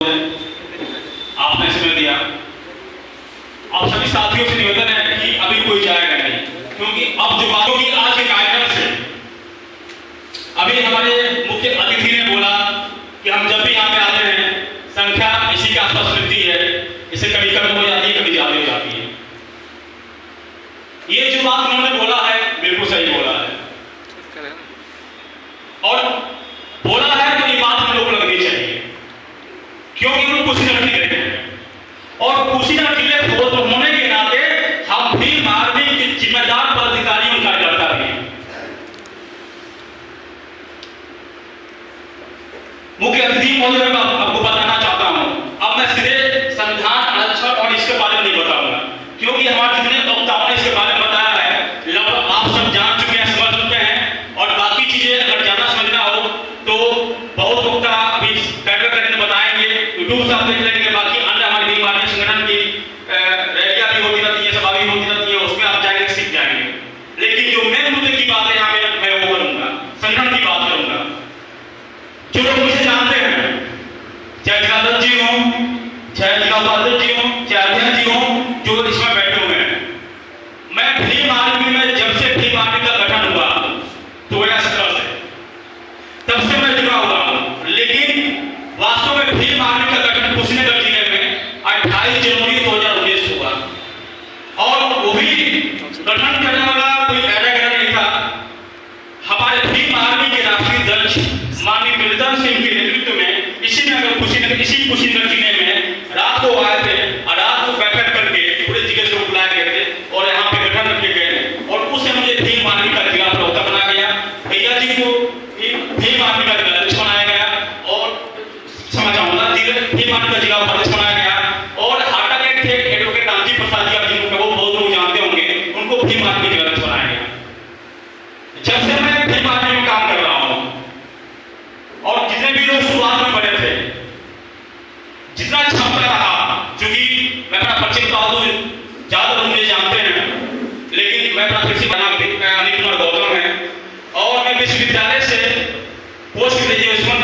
आपने समय दिया। आप सभी साथियों से निवेदन है कि अभी कोई जाएगा नहीं, क्योंकि अब जो बातों की आज के कार्यक्रम से अभी हमारे मुख्य अतिथि ने बोला कि हम जब भी यहाँ पे आते हैं संख्या इसी के आसपास मिलती है, इसे कभी कम हो जाती है, कभी ज्यादा हो जाती है। ये जो बात उन्होंने बोला है बिल्कुल सही बोला है, और बोला है तो ये बात हम लोग को लगनी चाहिए, क्योंकि वो कुशीनगर जिले के हैं और कुशीनगर जिले को होने के नाते हम भी आर्मी के जिम्मेदार पदाधिकारी उनका करता है। मुख्य अतिथि महोदय मैं आपको बताना चाहता हूं, अब मैं सीधे संविधान आरक्षण और इसके बारे में नहीं बताऊंगा, क्योंकि हमारे जितने वक्ताओं ने इसके बारे में बताया है लगभग आप सब जान चुके हैं, समझ चुके हैं, और बाकी चीजें अगर ज्यादा समझना हो तो बहुत वक्ता अभी कैडर करके बताएंगे, यूट्यूब से आप देख लेंगे, बाकी अन्य हमारी भारतीय संगठन की रैलियां भी होती रहती है, सभा भी होती रहती है, उसमें आप जाएंगे सीख जाएंगे। लेकिन जो मेन मुद्दे की बात है यहाँ पे मैं वो करूंगा, संगठन की बात करूंगा। जो लोग मुझे जानते हैं, चाहे जिलाधर जी हो, चाहे जिला उपाध्यक्ष जी हो, चाहे अध्यक्ष जी हो, जो इसमें बैठे हुए हैं, मैं भीम आर्मी में जब से भीम आर्मी का गठन हुआ 2017 से तब से मैं जुड़ा हुआ हूं, लेकिन वास्तव में भीम आर्मी का गठन कुशीनगर जिले में 28 जनवरी 2019 हुआ, और वो भी गठन करने वाला कोई कैडर नहीं था। हमारे भीम आर्मी के राष्ट्रीय अध्यक्ष माननीय प्रीतम सिंह के नेतृत्व में इसी कुशीनगर जिले में रात को आए थे और रात को बैठक करके पूरे जिले से बुलाए गए थे और यहाँ पे गठन रखे गए, और उससे मुझे भीम आर्मी का जिला प्रवक्ता बनाया गया, भैया जी को भीम आर्मी का जिला अध्यक्ष बनाया गया, और समझ आऊंगा भीम आर्मी का जिला उपाध्यक्ष बनाया गया, और हाटा के थे एडवोकेट रामजी प्रसाद जी, जिनको वो बहुत लोग जानते होंगे, उनको भीम आर्मी का जिला अध्यक्ष बनाया गया। जब से मैं भीम आर्मी में काम कर रहा हूँ, और जितने भी लोग शुरुआत में बने थे, जितना क्षमता रहा, क्योंकि मैं अपना परिचय बता दूं, ज्यादा लोग मुझे जानते हैं, लेकिन मैं अपना परिचय बना अनिल कुमार गौतम है, और मैं विश्वविद्यालय से पोस्ट ग्रेजुएशन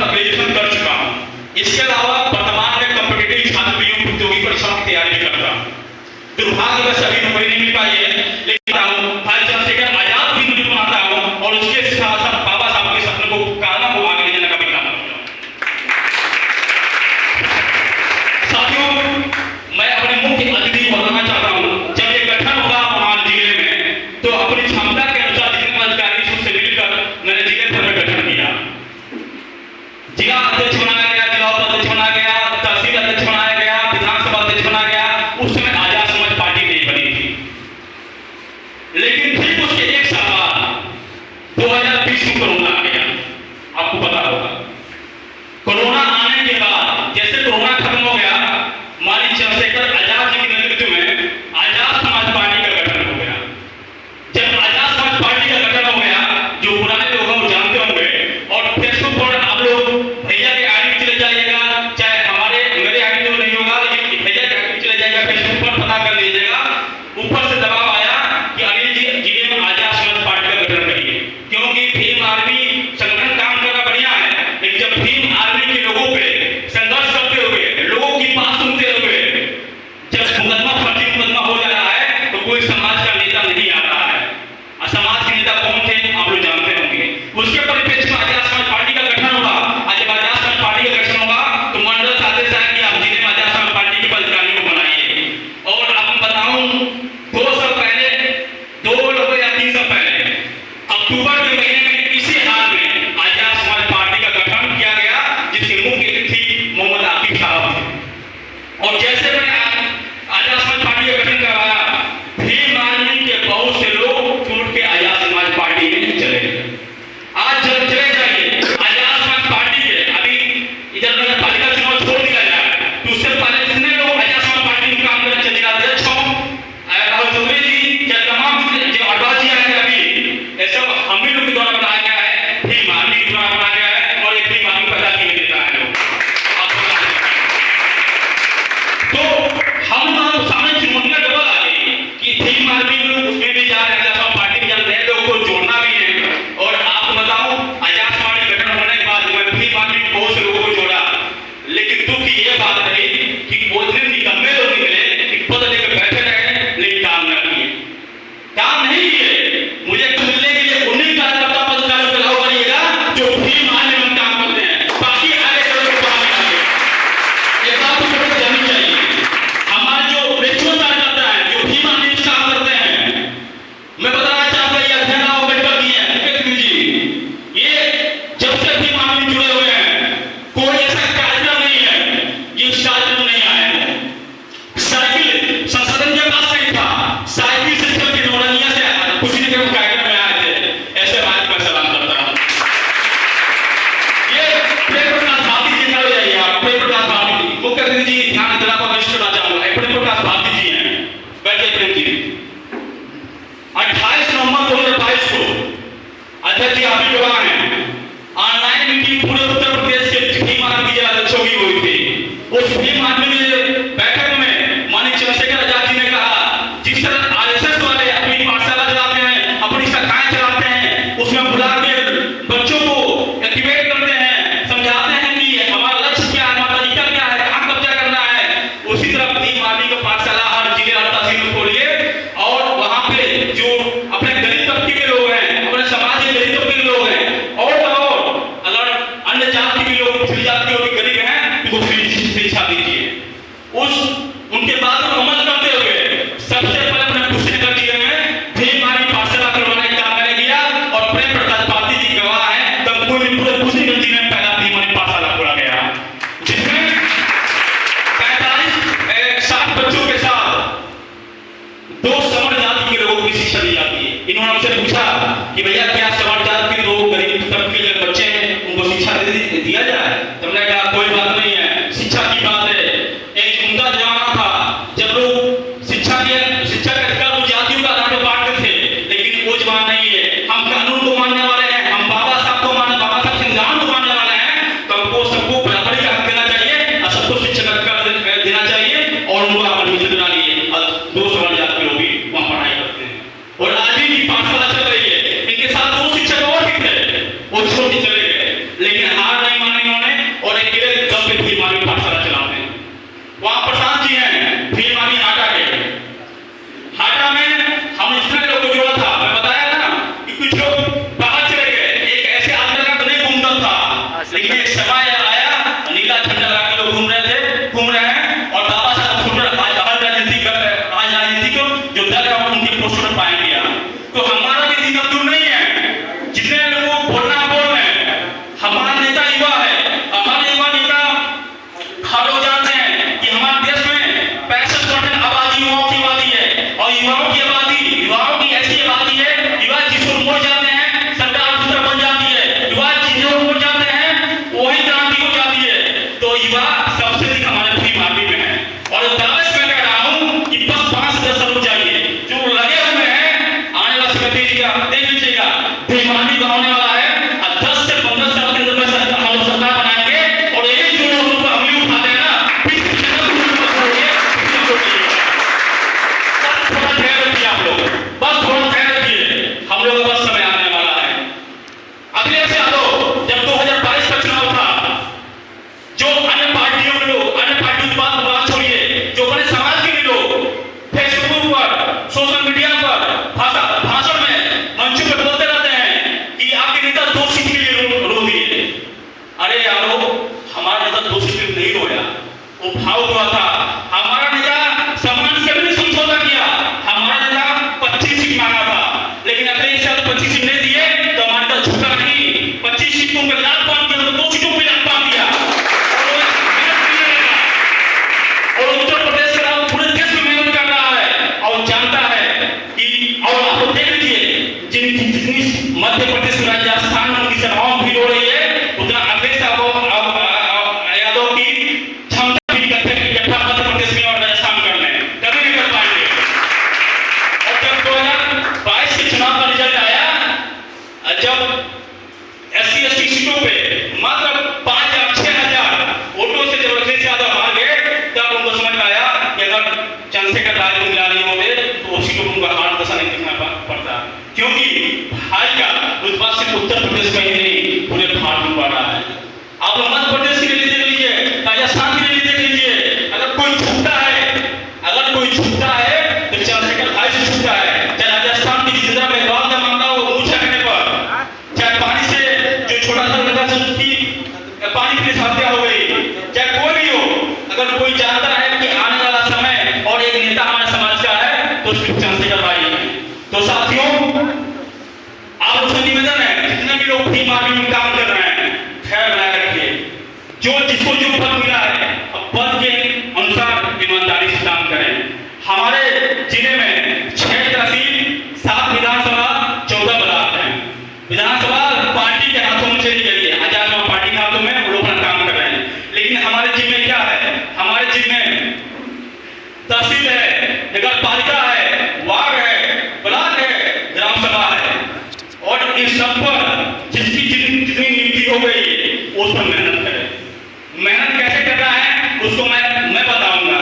कर चुका हूं। इसके अलावा वर्तमान में कॉम्पिटिटिव छात्र प्रतियोगी परीक्षाओं की तैयारी भी करता हूं। दुर्भाग्यवश अभी नौकरी नहीं मिल पाई है, लेकिन भाई चंद्रशेखर आजाद भी मुझे बनाता हूं, और उसके साथ साथ बाबा साहब के सपने को कामना को आगे ले जाने का भी काम करता हूं। साथियों, मैं अपने मुख्य अतिथि को बताना चाहता हूं, जब ये गठन हुआ हमारे जिले में, तो अपनी क्षमता के अनुसार जितने अधिकारी से मिलकर मैंने जिले भर में गठन किया। जिला अध्यक्ष बनाया गया, जिला उपाध्यक्ष बनाया गया, तहसील अध्यक्ष बनाया गया, विधानसभा अध्यक्ष बनाया गया। उस समय आजाद समाज पार्टी नहीं बनी थी, लेकिन ठीक उसके एक साल बाद 2020 में कोरोना आ गया। आपको पता होगा, कोरोना आने के बाद जैसे कोरोना खत्म हो गया, माननीय चंद्रशेखर आजाद जी के नेतृत्व में आजाद समाज पार्टी का गठन हो गया। जब आजाद समाज पार्टी का गठन हो गया, जो पुराने लोग हम जानते होंगे, और फेसबुक पर आप लोग भैया के आईडी चले जाइएगा, चाहे हमारे मेरे आईडी तो नहीं होगा, लेकिन भैया के आईडी चले जाएगा, फेसबुक पर पता कर लीजिएगा, ऊपर से दबाव आया कि अनिल जी जिले में आजाद समाज पार्टी का गठन करिए, क्योंकि भीम आर्मी संगठन काम करना बढ़िया है, लेकिन जब भीम आर्मी के लोगों पे संघर्ष करते हुए, लोगों की बात सुनते हुए जब फर्जी मुकदमा हो जा रहा है, तो कोई समाज का नेता नहीं आता है। और समाज के नेता कौन थे आप लोग जानते होंगे। उसके परिप्रेक्ष्य में आजाद समाज पार्टी का गठन होगा। जब आजाद समाज पार्टी का गठन होगा तो मंडल साधे साहब कि आप जिले में आजाद समाज पार्टी के पदाधिकारियों को बनाइए, और आपको बताऊं 2 साल पहले, 2 या 3 साल पहले अक्टूबर के महीने में इसी हाल में आजाद समाज पार्टी का गठन किया गया, जिसके मुख्य अतिथि मोहम्मद आकिब साहब थे। और जैसे मैंने आजाद समाज पार्टी का गठन करवाया, भीम आर्मी के बहुत से लोग छूट के आजाद समाज पार्टी में चले गए। आज जब चले जाइए आजाद समाज पार्टी के, अभी इधर नगर पालिका चुनाव छोड़ दिया जाए, तो उससे पहले जितने लोग आजाद समाज पार्टी में काम करने जिला अध्यक्ष हो, राहुल चौधरी जी, या तमाम जो अडवाणी जी आए थे अभी, ऐसा हम भी लोग के द्वारा बनाया गया है, भीम आर्मी के द्वारा बनाया गया है, और एक भीम आर्मी पैदा किए देता है लोग। तो उनकी ये बात रही कि वो इतने निकम्मे लोग निकले कि पद लेकर बैठे रहे लेकिन काम न किए, काम नहीं किए। मुझे मिलने के लिए उन्हीं कार्यकर्ता पदाधिकारी को लागू करिएगा जो भी मानने में काम करते हैं, बाकी आगे चलो तो बाहर निकालिए। ये बात तो सबको जाननी चाहिए। हमारे जो रिचुअल कार्यकर्ता है जो भी मानने में काम करते हैं, मैं बताना चाहूंगा ये अध्ययन अम्बेडकर की है जी, ये जब से भी मानवी जुड़े हुए हैं कोई ऐसा कार्यक्रम नहीं है ये इस कार्यक्रम नहीं आया है। साइकिल संसाधन के पास नहीं था, साइकिल से चल के नौरंगिया से किसी ने कार्यक्रम में आए थे, ऐसे बात मैं सलाम करता हूँ। ये प्रेम प्रकाश भारती जी का जाइए आप, प्रेम प्रकाश भारती मुख्य अतिथि जी ध्यान दिला को विश करना चाहूंगा। प्रेम प्रकाश भारती जी हैं, बैठे प्रेम जी। 28 नवंबर 2022 को अध्यक्ष जी आप ही गवाह हैं, ऑनलाइन मीटिंग पूरे उत्तर प्रदेश के भीम आर्मी जिला अध्यक्षों की हुई थी। उस भीम आर्मी बैठक में माननीय चंद्रशेखर आजाद जी ने कहा जिस तरह आरएसएस वाले अपनी पाठशाला चलाते हैं, अपनी शाखाएं चलाते हैं, उसमें बुला के बच्चों को एक्टिवेट करते हैं, समझाते हैं कि हमारा लक्ष्य क्या है, हमारा तरीका क्या है, कहां कब्जा करना है, उसी तरह भीम आर्मी का पाठशाला हर जिले हर तहसील में खोलिए और वहां पे जो अपने दलित तबके के लोग हैं, अपने समाज के दलित तबके के लोग हैं और अगर अन्य जाति के लोग पिछड़ी जाति के गरीब हैं उनको फ्री शिक्षा दीजिए। उनके बाद में अमल करते हुए सबसे पहले अपने कुशीनगर जिले में भीम आर्मी पाठशाला करवाने का काम मैंने किया और प्रेम प्रकाश भारती जी गवाह हैं, तब पूरे कुशीनगर जिले में पहला भीम आर्मी पाठशाला खोला गया जिसमें 60 बच्चों के साथ 2 सवर्ण जाति के लोगों की शिक्षा दी जाती है। इन्होंने हमसे पूछा कि भैया क्या सवर्ण जाति के लोग गरीब तबके के बच्चे हैं उनको शिक्षा दिया जाए? तुमने कहा कोई बात नहीं है, शिक्षा की बात है। एक उनका जमाना था जब लोग शिक्षा का अधिकार वो जातियों का आधार पर बांटते थे, लेकिन वो जमाना नहीं है। हम कानून को मानने वाले हैं, हम बाबा साहब संविधान को मानने वाले हैं, तो हमको सबको बराबरी का हक देना चाहिए और सबको शिक्षा का अधिकार देना चाहिए और उनको एडमिशन दिला लिए और 2 सवर्ण जाति के लोग भी वहाँ पढ़ाई करते हैं और आज भी पाठशाला चल रही है। इनके साथ 2 शिक्षक और भी थे, वो छोड़ के चले गए, लेकिन हार नहीं मानी उन्होंने और अकेले दम पे भीम आर्मी पाठशाला चलाते हैं। वहाँ प्रशांत जी हैं भीम आर्मी हाटा में हम इतने लोगों को जोड़ा था, मैं बताया ना कि कुछ लोग बाहर चले गए, एक ऐसे आदमी का तो नहीं घूमता था, लेकिन एक समय आया नीला झंडा लगा के लोग घूम रहे हैं और बाबा साहब आज राजनीति को जो दल है उनके पोस्टर पाएंगे आप। तो हमारा भी दिन अब दूर नहीं है, जितने लोगों को बोलना बोल रहे हैं। हमारा नेता युवा है, हमारे युवा नेता हर लोग जानते हैं कि हमारे देश में 65% आबादी युवाओं की आबादी है और युवाओं की ऐसी आबादी है, युवा जिसको मोड़ जाते हैं सरकार दूसरा बन जाती है, युवा जिसको मोड़ जाते हैं वही क्रांति हो जाती है। तो युवा सबसे अधिक हमारे भीम आर्मी में है और दावे से मैं कह रहा हूं कि बस 5 से 10 लोग जाइए जो लगे हुए हैं, आने वाला समय देखिएगा, देख लीजिएगा भीम आर्मी का होने वाला है और 10 से 15 साल के अंदर हम सरकार बनाएंगे और यही जो लोग हमले उठाते हैं ना थोड़ा ध्यान रखिए आप लोग, बस थोड़ा ध्यान रखिए, हम लोगों का बस समय आने वाला है। अगले से आलो जब 2022 का चुनाव था, जो अन्य पार्टियों के लोग, अन्य पार्टियों की बात छोड़िए, जो बड़े समाज के लोग फेसबुक पर, सोशल मीडिया पर भाषण में मंचों पर बोलते रहते हैं कि आपके नेता 2 सीट के लिए रो दिए। अरे यारो, हमारा नेता 2 सीट के लिए नहीं रोया, वो भाव हुआ था। हमारा नेता समाज से भी समझौता किया, हमारा नेता 25 सीट मांगा था, लेकिन अगले साल 25 सीट नहीं दिए तो हमारा नेता झुका नहीं, 25 सीटों पे लात बांध दिया, तो 2 सीटों पे लात बांध दिया और उत्तर प्रदेश का पूरे देश में मेहनत कर रहा है और जानता है कि और आप लोग देख लीजिए जितनी मध्य प्रदेश राजस्थान में उनकी सभाओं भी हो रही है, उतना अगले साल यादव की क्षमता भी इकट्ठा मध्य प्रदेश में और राजस्थान कर लें, कभी नहीं कर पाएंगे। और जब 2022 के चुनाव का रिजल्ट आया, जब SC/ST सीटों पे मात्र 5 या 6 हजार वोटों से जब अखिलेश यादव हार गए, तब उनको समझ में आया कि अगर चंद्रशेखर राज को मिला नहीं होते तो उसी को उनको हार दशा नहीं दिखना पड़ता, क्योंकि भाई का रुतबा सिर्फ उत्तर प्रदेश में ही नहीं पूरे भारत में बढ़ रहा है। आप मध्य प्रदेश के लिए देख लीजिए, राजस्थान के लिए हमारे जिले में 6 तहसील, 7 विधानसभा, 14 ब्लॉक हैं। विधानसभा पार्टी के हाथों में चली गई है, आजाद पार्टी के हाथों में, वो लोग अपना काम कर रहे हैं। लेकिन हमारे जिले में क्या है? हमारे जिले में तहसील है, नगर पालिका है, वार्ड है, ब्लॉक है, ग्राम सभा है, और इन सब पर जिसकी जितनी नियुक्ति हो गई है उस पर मेहनत करें। मेहनत कैसे करना है उसको मैं बताऊंगा।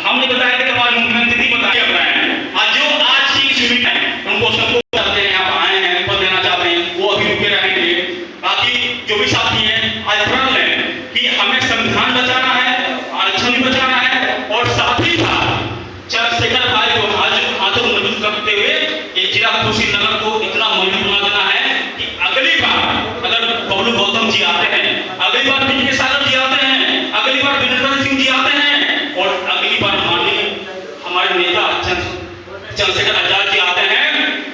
हम नहीं बताया कि हमारे मुख्यमंत्री बताया रहे हैं। आज जो आज की मीटिंग है उनको सबको चाहते हैं, आप आए हैं, पद देना चाहते हैं, वो अभी रुके रहेंगे। बाकी जो भी साथी हैं आज प्रण लें कि हमें संविधान बचाना है, आरक्षण भी बचाना है, और साथ ही साथ चंद्रशेखर भाई को हाथों मजबूत करते हुए ये जिला कुशीनगर को इतना मजबूत बना देना है कि अगली बार अगर बबलू गौतम जी आते हैं, अगली बार पीके सागर जी आते हैं, अगली बार विजेंद्र सिंह जी आते हैं, और अगली बार माननीय हमारे नेता चंद्रशेखर आजाद जी आते हैं,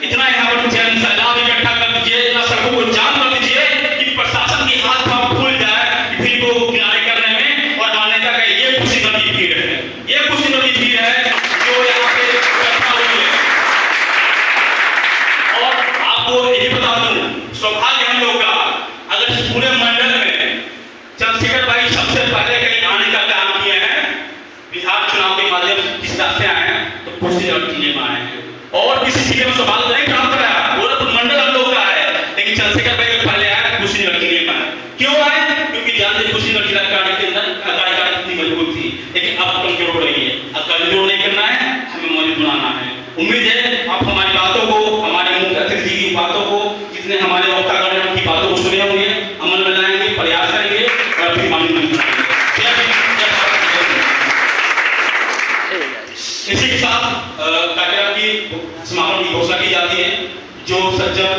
इतना यहाँ पर जनसैलाब इकट्ठा कर दीजिए, इतना सड़कों को जाम कर दीजिए कि प्रशासन की हाथ पांव फूल जाए भीड़ को किनारे करने में। और मान्यता का ये खुशी नदी भीड़ है, ये खुशी नदी भीड़ है जो यहाँ पे इकट्ठा हुई है। और आपको यही बता दूं, सौभाग्य हम लोग का, अगर इस पूरे मंडल में चंद्रशेखर भाई सबसे पहले कहीं आने का काम किए हैं, बिहार चुनाव के माध्यम से किस रास्ते आए हैं, तो कुशीनगर जिले में आए हैं। और किसी जिले में सौभाग्य नहीं प्राप्त कराया, पूरा मंडल हम लोग का है, लेकिन चंद्रशेखर भाई पहले आए कुशीनगर जिले में आए। क्यों आए? क्योंकि जानते कुशीनगर जिला कार्य के अंदर कार्यकारिता कितनी मजबूत थी, लेकिन अब कमजोर हो रही है। अब कमजोर नहीं करना है, हमें मजबूत बनाना है। उम्मीद है आप हमारी बातों को, हमारे मुख्य अतिथि की बातों को, जितने हमारे वक्तागण की बातों को सुने होंगे, अमल में लाएंगे, प्रयास करेंगे और अपनी मांग पूरी करेंगे। इसी के साथ कार्यक्रम की समापन की घोषणा की जाती है। जो सज्जन